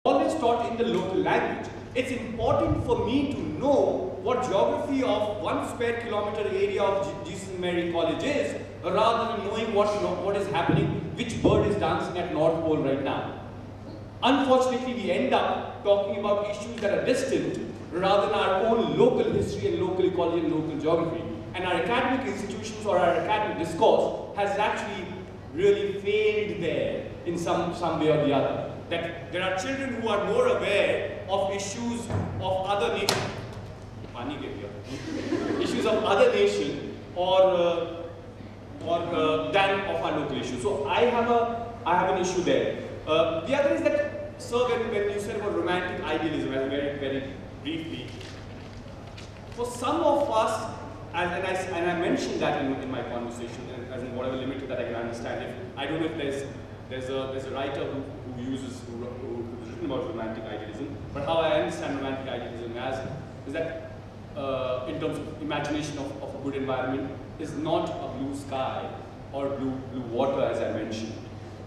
always taught in the local language. It's important for me to know what geography of 1 square kilometer area of Jesus and Mary College is, rather than knowing what is happening, which bird is dancing at North Pole right now. Unfortunately, we end up talking about issues that are distant rather than our own local history and local ecology and local geography. And our academic institutions or our academic discourse has actually really failed there in some way or the other. That there are children who are more aware of issues of other nations, issues of other nation or than of our local issues. So I have an issue there. The other is that, sir, when you said about romantic idealism, very briefly, for some of us, and I mentioned that in my conversation, as in whatever limited that I can understand. I don't know if there's a writer who's written about romantic idealism, but how I understand romantic idealism is that in terms of imagination of a good environment is not a blue sky or blue water, as I mentioned,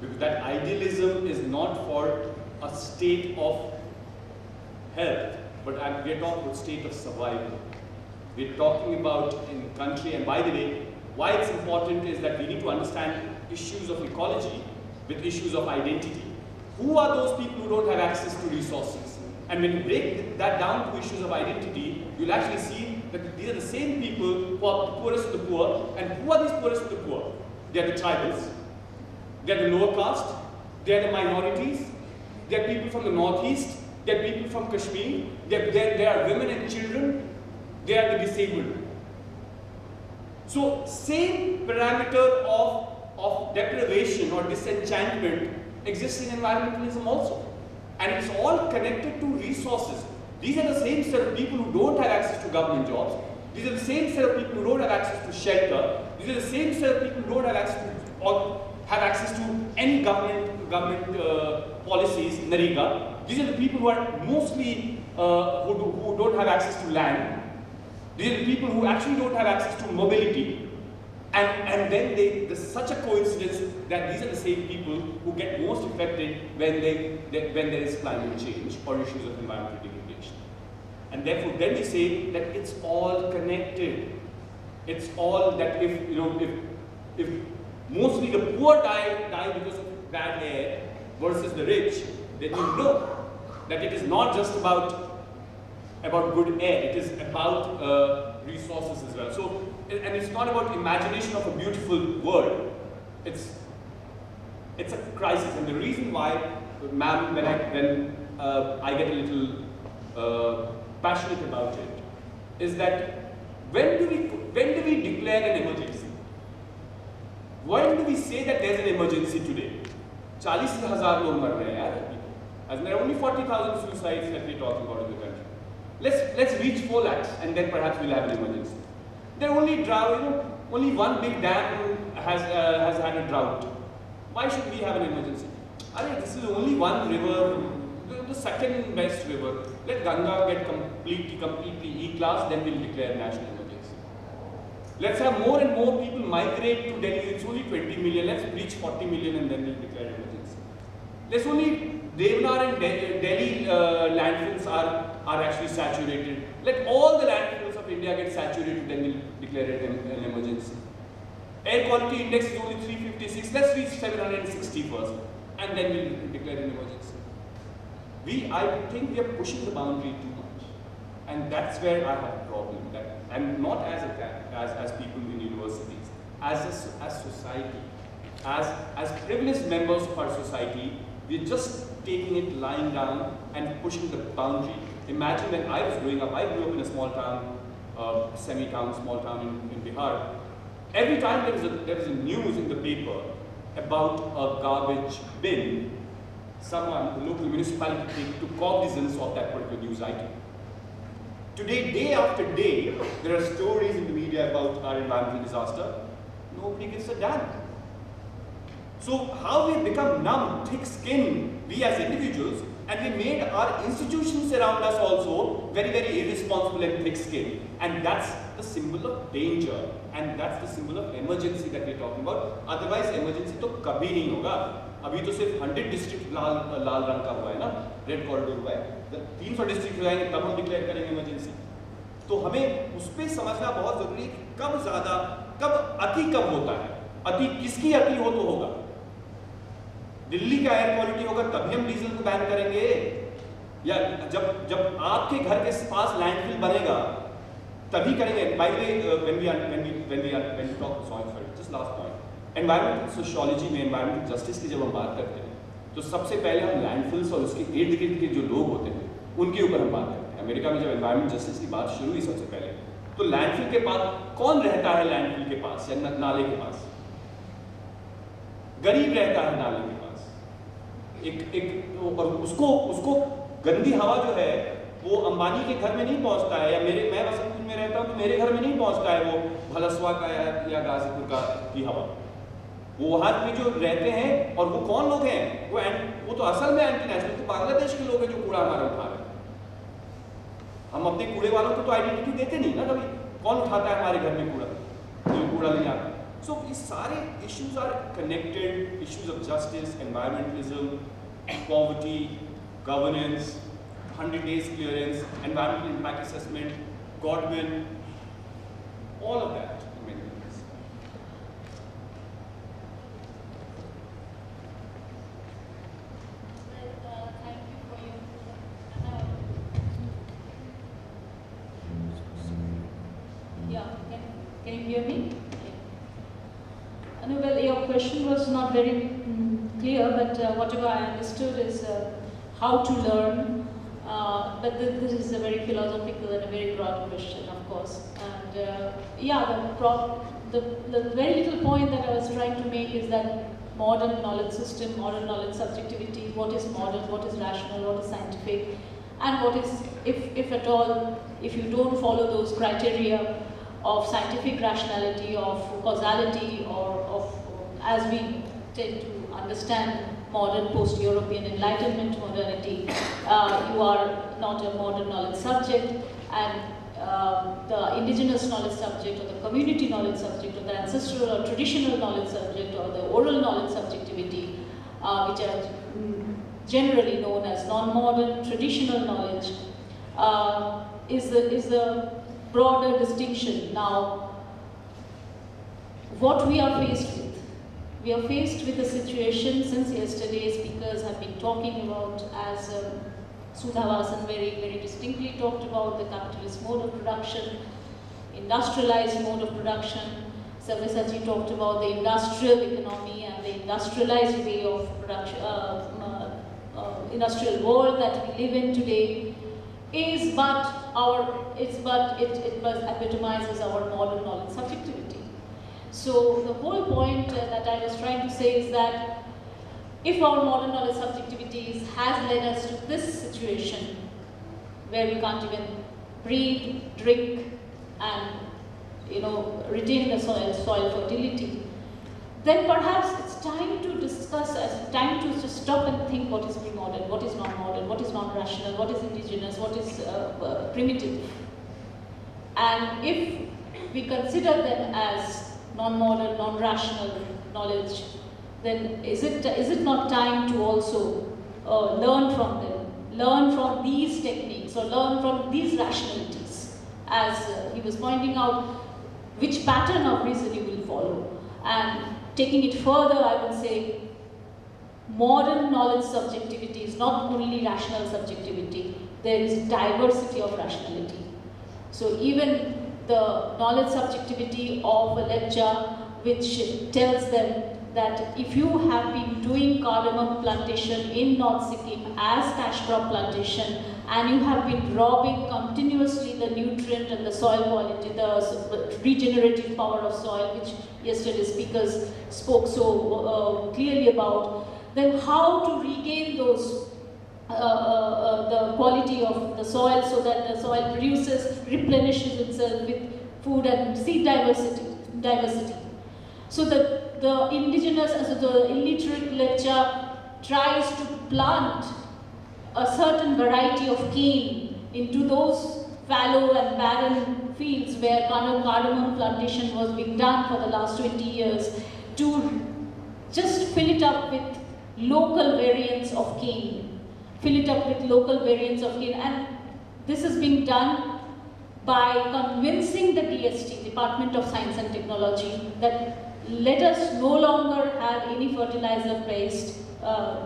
because that idealism is not for a state of health, but we're talking about state of survival. We're talking about in country, and by the way, why it's important is that we need to understand issues of ecology with issues of identity. Who are those people who don't have access to resources? And when you break that down to issues of identity, you'll actually see that these are the same people who are the poorest of the poor. And who are these poorest of the poor? They are the tribals, they are the lower caste, they are the minorities, they are people from the northeast, they are people from Kashmir, they are women and children, they are the disabled. So same parameter of deprivation or disenchantment exists in environmentalism also. And it's all connected to resources. These are the same set of people who don't have access to government jobs. These are the same set of people who don't have access to shelter. These are the same set of people who don't have access to, or have access to any government policies, Narega. These are the people who are mostly, who don't have access to land. These are the people who actually don't have access to mobility. And then there's such a coincidence that these are the same people who get most affected when there is climate change or issues of environmental degradation. And therefore, then we say that it's all connected. It's all that if mostly the poor die because of bad air versus the rich, then you know that it is not just about good air, it is about resources as well. So, and it's not about imagination of a beautiful world. It's a crisis, and the reason why, ma'am, when I get a little passionate about it, is that when do we declare an emergency? When do we say that there's an emergency today? 40,000 log mar rahe hain yaar. As there are only 40,000 suicides that we're talking about in the country. Let's reach 4 lakhs, and then perhaps we'll have an emergency. There are only drought, only one big dam has had a drought. Why should we have an emergency? I mean, this is only one river, the second best river. Let Ganga get completely E-class, then we'll declare national emergency. Let's have more and more people migrate to Delhi. It's only 20 million. Let's reach 40 million, and then we'll declare emergency. Let's only Devanar and Delhi landfills are actually saturated. Let all the landfills of India get saturated, then we'll declare it an emergency. Air quality index is only 356. Let's reach 760 first, and then we'll declare an emergency. I think we are pushing the boundary too much, and that's where I have a problem. And not as people in universities, as society, as privileged members of our society, we're just taking it lying down and pushing the boundary. Imagine when I was growing up, I grew up in a small town, semi-town, small town in Bihar. Every time there was a news in the paper about a garbage bin, someone, the local municipality, took cognizance of that particular news item. Today, day after day, there are stories in the media about our environmental disaster. Nobody gives a damn. So how we have become numb, thick-skinned, we as individuals, and we made our institutions around us also very, very irresponsible and thick-skinned. And that's the symbol of danger, and that's the symbol of emergency that we're talking about. Otherwise, emergency to kabhi nahi hoga. अभी तो सिर्फ 100 district लाल रंग का हुआ है ना, red corridor हुआ है, 300 डिस्ट्रिक्ट हो जाएंगे तब हम डिक्लेयर करेंगे इमरजेंसी। तो हमें उस पर समझना बहुत जरूरी है कि कब ज्यादा, कब अति कब होता है, अति किसकी अति हो तो होगा। दिल्ली का एयर क्वालिटी होगा तभी हम डीजल को बैन करेंगे, या जब आपके घर के पास लैंडफिल बनेगा तभी करेंगे। By the way, when we talk, sorry, just last point, environmental sociology में एनवायरमेंटल जस्टिस की जब हम बात करते हैं तो सबसे पहले हम लैंडफिल्स और उसके इर्द गिर्द के जो लोग होते हैं उनके ऊपर हम बात करते हैं। अमेरिका में जब एनवायरमेंटल जस्टिस की बात शुरू हुई सबसे पहले, तो लैंडफिल के पास कौन रहता है? लैंडफिल के पास या नाले के पास गरीब रहता है, नाले के पास। और उसको गंदी हवा जो है वो अंबानी के घर में नहीं पहुंचता है, या मैं वसंतकुंज में रहता हूं तो मेरे घर में नहीं पहुंचता है वो भलसवा का या गाजीपुर का की हवा। वो वहां में जो रहते हैं, और वो कौन लोग हैं? वो तो असल में एंटी नेशनल, तो बांग्लादेश के लोग हैं जो कूड़ा हमारा उठा रहे हैं। हम अपने कूड़े वालों को तो आइडेंटिटी देते नहीं ना कभी, कौन उठाता है हमारे घर में कूड़ा? जो कूड़ा नहीं आता। सो ये सारे issues are connected, issues of justice, environmentalism, poverty, governance, 100 days clearance, environmental impact assessment, Godwin, all of that. Can you hear me? Well, your question was not very clear, but whatever I understood is how to learn. But this is a very philosophical and a very broad question, of course. And yeah, the very little point that I was trying to make is that modern knowledge system, modern knowledge subjectivity, what is modern, what is rational, what is scientific, and what is, if at all, if you don't follow those criteria of scientific rationality, of causality, or of, as we tend to understand modern post-European Enlightenment modernity, you are not a modern knowledge subject, and the indigenous knowledge subject, or the community knowledge subject, or the ancestral or traditional knowledge subject, or the oral knowledge subjectivity, which are generally known as non-modern traditional knowledge, is a broader distinction. Now, what we are faced with? We are faced with a situation since yesterday speakers have been talking about, as Sudha Vasan very, very distinctly talked about, the capitalist mode of production, industrialized mode of production. Sarvesaji talked about the industrial economy and the industrialized way of production, industrial world that we live in today. It epitomizes our modern knowledge subjectivity. So the whole point that I was trying to say is that if our modern knowledge subjectivities has led us to this situation where we can't even breathe, drink, and retain the soil fertility, then perhaps it's time to discuss, time to just stop and think what is pre-modern, what is non-modern, what is non-rational, what is indigenous, what is primitive. And if we consider them as non-modern, non-rational knowledge, then is it not time to also learn from them, learn from these techniques, or learn from these rationalities? As he was pointing out, which pattern of reason you will follow. And taking it further, I would say modern knowledge subjectivity is not only rational subjectivity, there is diversity of rationality. So even the knowledge subjectivity of a lecture which tells them that if you have been doing cardamom plantation in North Sikkim as cash crop plantation, and you have been robbing continuously the nutrient and the soil quality, the regenerative power of soil, which yesterday speakers spoke so clearly about, then how to regain those the quality of the soil so that the soil produces, replenishes itself with food and seed diversity. So that the indigenous, so the illiterate lecture tries to plant a certain variety of cane into those fallow and barren fields where cardamom plantation was being done for the last 20 years, to just fill it up with local variants of cane. Fill it up with local variants of cane. And this is being done by convincing the DST, Department of Science and Technology, that let us no longer have any fertilizer-based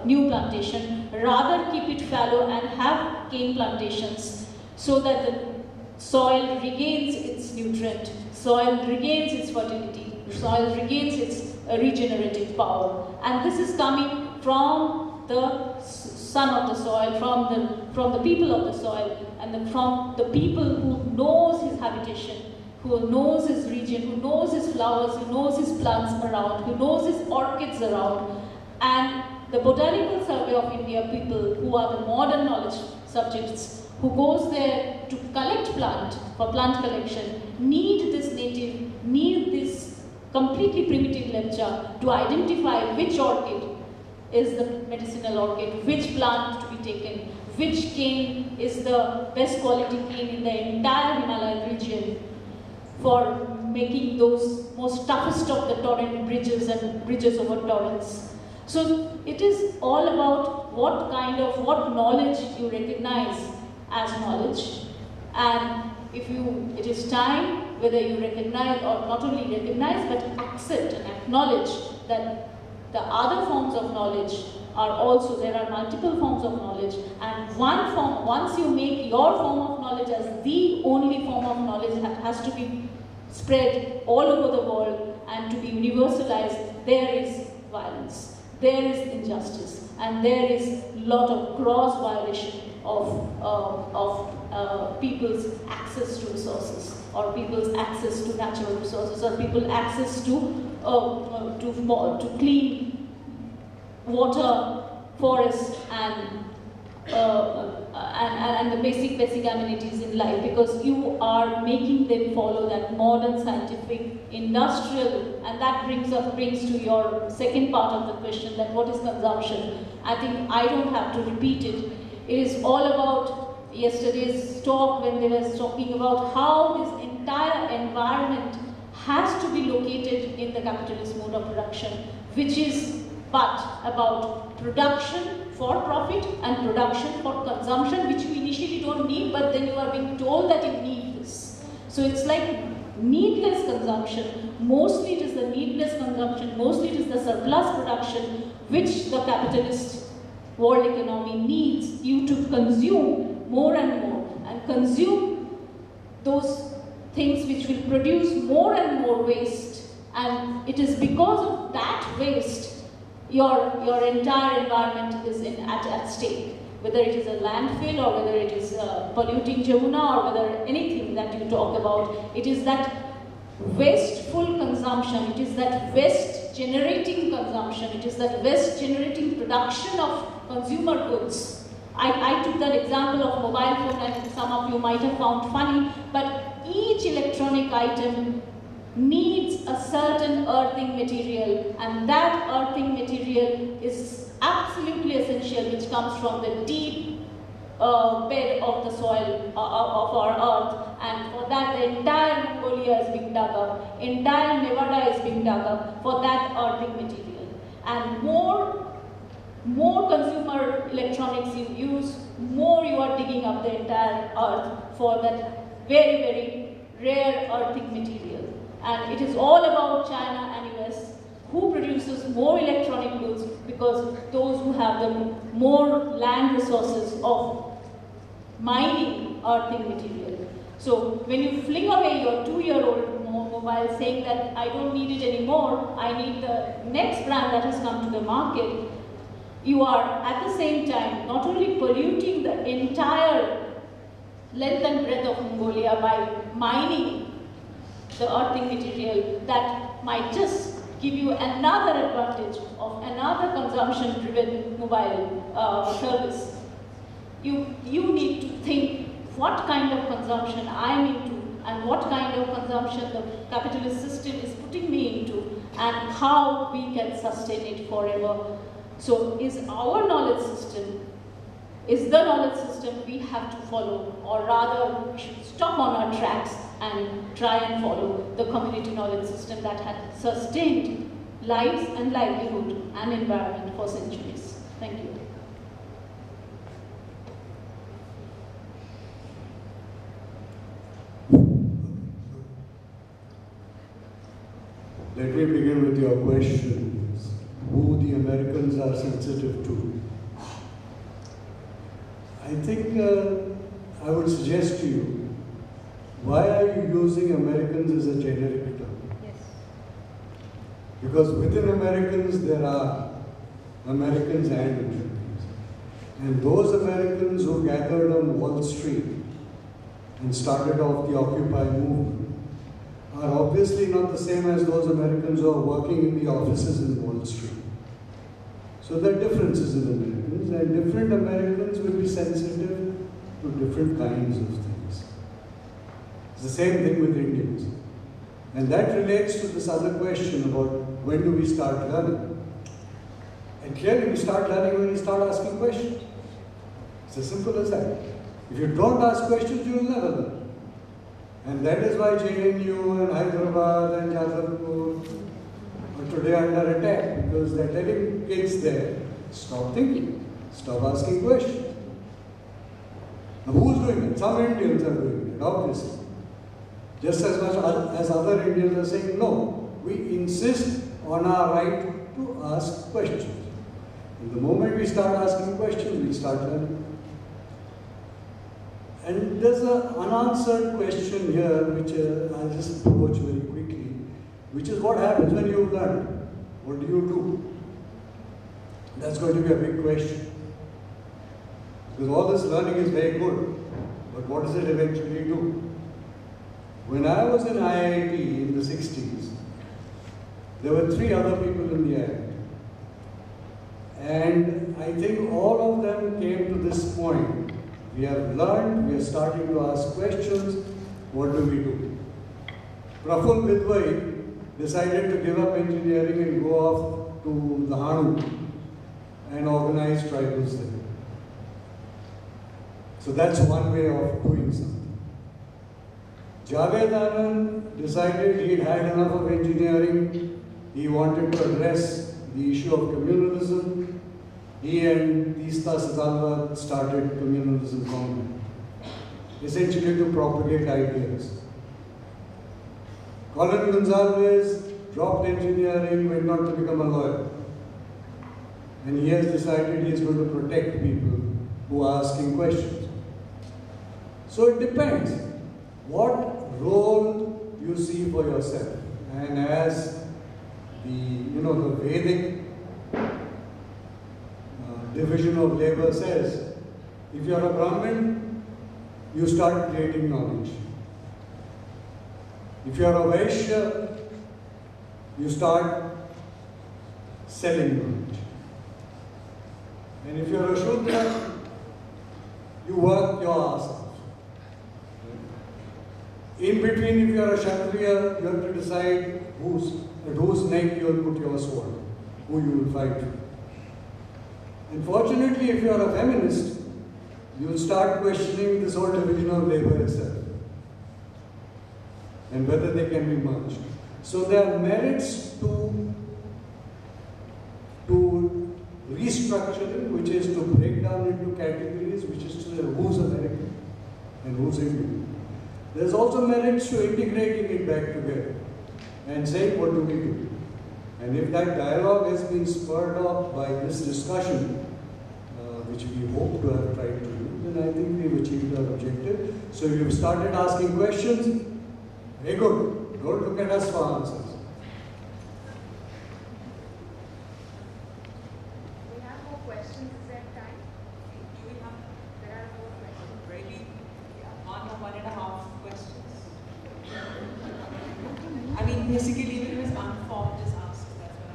new plantation, rather keep it fallow and have cane plantations so that the soil regains its nutrient, soil regains its fertility, soil regains its regenerative power. And this is coming from the son of the soil, from the people of the soil, and from the people who knows his habitation, who knows his region, who knows his flowers, who knows his plants around, who knows his orchids around. And the Botanical Survey of India people, who are the modern knowledge subjects, who goes there to collect plant, for plant collection, need this native, need this completely primitive lecture to identify which orchid is the medicinal orchid, which plant to be taken, which cane is the best quality cane in the entire Himalayan region for making those most toughest of the torrent bridges and bridges over torrents. So it is all about what knowledge you recognize as knowledge, and it is time whether you recognize or not only recognize but accept and acknowledge that the other forms of knowledge are also, there are multiple forms of knowledge, and one form, once you make your form of knowledge as the only form of knowledge that has to be spread all over the world and to be universalized, there is violence, there is injustice, and there is a lot of gross violation of people's access to resources, or people's access to natural resources, or people's access to clean water, forests, and the basic amenities in life, because you are making them follow that modern scientific industrial, and that brings to your second part of the question, that what is consumption. I think I don't have to repeat it. It is all about yesterday's talk when they were talking about how this entire environment has to be located in the capitalist mode of production, which is but about production for profit and production for consumption, which you initially don't need, but then you are being told that you need this. So it's like needless consumption. Mostly it is the needless consumption, mostly it is the surplus production, which the capitalist world economy needs you to consume more and more, and consume those things which will produce more and more waste. And it is because of that waste your entire environment is at stake, whether it is a landfill or whether it is polluting Jamuna or whether anything that you talk about. It is that wasteful consumption, it is that waste generating consumption, it is that waste generating production of consumer goods. I took that example of mobile phone, and some of you might have found funny, but each electronic item needs a certain earthing material, and that earthing material is absolutely essential, which comes from the deep bed of the soil of our earth. And for that, the entire Mongolia is being dug up, entire Nevada is being dug up for that earthing material. And more consumer electronics you use, more you are digging up the entire earth for that very, very rare earthing material. And it is all about China and US, who produces more electronic goods, because those who have the more land resources of mining earthing material. So when you fling away your 2-year-old mobile saying that I don't need it anymore, I need the next brand that has come to the market, you are at the same time not only polluting the entire length and breadth of Mongolia by mining the earthing material that might just give you another advantage of another consumption-driven mobile service. You need to think what kind of consumption I'm into, and what kind of consumption the capitalist system is putting me into, and how we can sustain it forever. So is our knowledge system, is the knowledge system we have to follow, or rather we should stop on our tracks and try and follow the community knowledge system that had sustained lives and livelihood and environment for centuries. Thank you. Let me begin with your questions. Who the Americans are sensitive to? I think I would suggest to you, why are you using Americans as a generic term? Yes. Because within Americans there are Americans and Americans. And those Americans who gathered on Wall Street and started off the Occupy movement are obviously not the same as those Americans who are working in the offices in Wall Street. So there are differences in Americans, and different Americans will be sensitive to different kinds of things. It's the same thing with Indians. And that relates to this other question about when do we start learning. And clearly we start learning when we start asking questions. It's as simple as that. If you don't ask questions, you will never learn. And that is why JNU and Hyderabad and Jadavpur are today under attack, because they're telling kids there, stop thinking, stop asking questions. Now who's doing it? Some Indians are doing it, obviously. Just as much as other Indians are saying, no, we insist on our right to ask questions. And the moment we start asking questions, we start learning. And there's an unanswered question here, which I'll just approach very quickly, which is what happens when you've learned? What do you do? That's going to be a big question. Because all this learning is very good, but what does it eventually do? When I was in IIT in the 60s, there were 3 other people in the IIT. And I think all of them came to this point. We have learned, we are starting to ask questions, what do we do? Praful Vidwai decided to give up engineering and go off to the Hanu and organize tribals there. So that's one way of doing something. Javed Anand decided he'd had enough of engineering, he wanted to address the issue of communalism. He and Tista Sadalva started Communalism Congress, essentially to propagate ideas. Colin Gonsalves dropped engineering, went on to become a lawyer. And he has decided he is going to protect people who are asking questions. So it depends what role you see for yourself. And as the Vedic division of labor says, if you are a Brahmin, you start creating knowledge. If you are a Vaishya, you start selling knowledge. And if you are a Shudra, you work your ass off. In between, if you are a Kshatriya, you have to decide at whose neck you will put your sword, who you will fight with. Unfortunately, if you are a feminist, you will start questioning this whole division of labor itself and whether they can be merged. So there are merits to restructuring, which is to break down into categories, which is to say who's American and who's Indian. There's also merits to integrating it back together and saying, what do we do? And if that dialogue has been spurred off by this discussion, which we hope to have tried to do, then I think we've achieved our objective. So you've started asking questions, very good. Don't look at us for answers. We have more questions. Is there time? There are more questions. Really? 1.5 questions. I mean, basically, even if it's unformed, just ask. That's what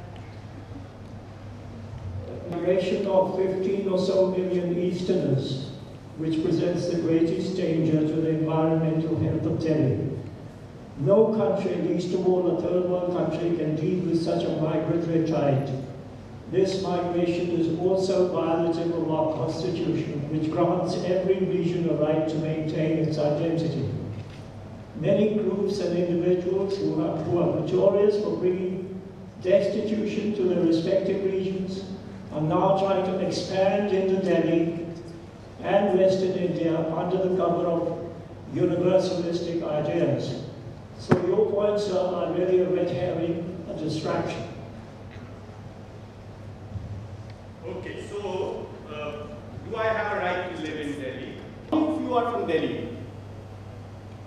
I meant. Migration of 15 or so million Easterners, which presents the greatest danger to the environmental health of Delhi. No country, least of all a third world country, can deal with such a migratory tide. This migration is also violative of our constitution, which grants every region a right to maintain its identity. Many groups and individuals who are notorious for bringing destitution to their respective regions are now trying to expand into Delhi and Western India under the cover of universalistic ideas. So your points are really a red herring, a distraction. Okay, so do I have a right to live in Delhi? How many of you are from Delhi?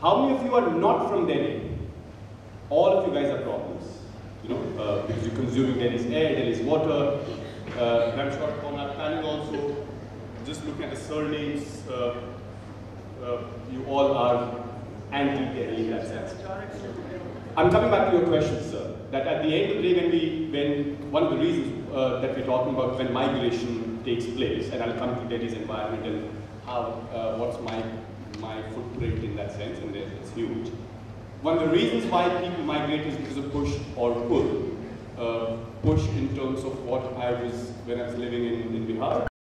How many of you are not from Delhi? All of you guys have problems, because you're consuming Delhi's air, Delhi's water. I'm sure on our panel also, just looking at the surnames, you all are anti-Delhi in that sense. I'm coming back to your question, sir. That at the end of the day, when one of the reasons that we're talking about when migration takes place, and I'll come to Delhi's environment and how what's my footprint in that sense, and it's huge. One of the reasons why people migrate is because of push or pull. Push in terms of what I was when I was living in Bihar.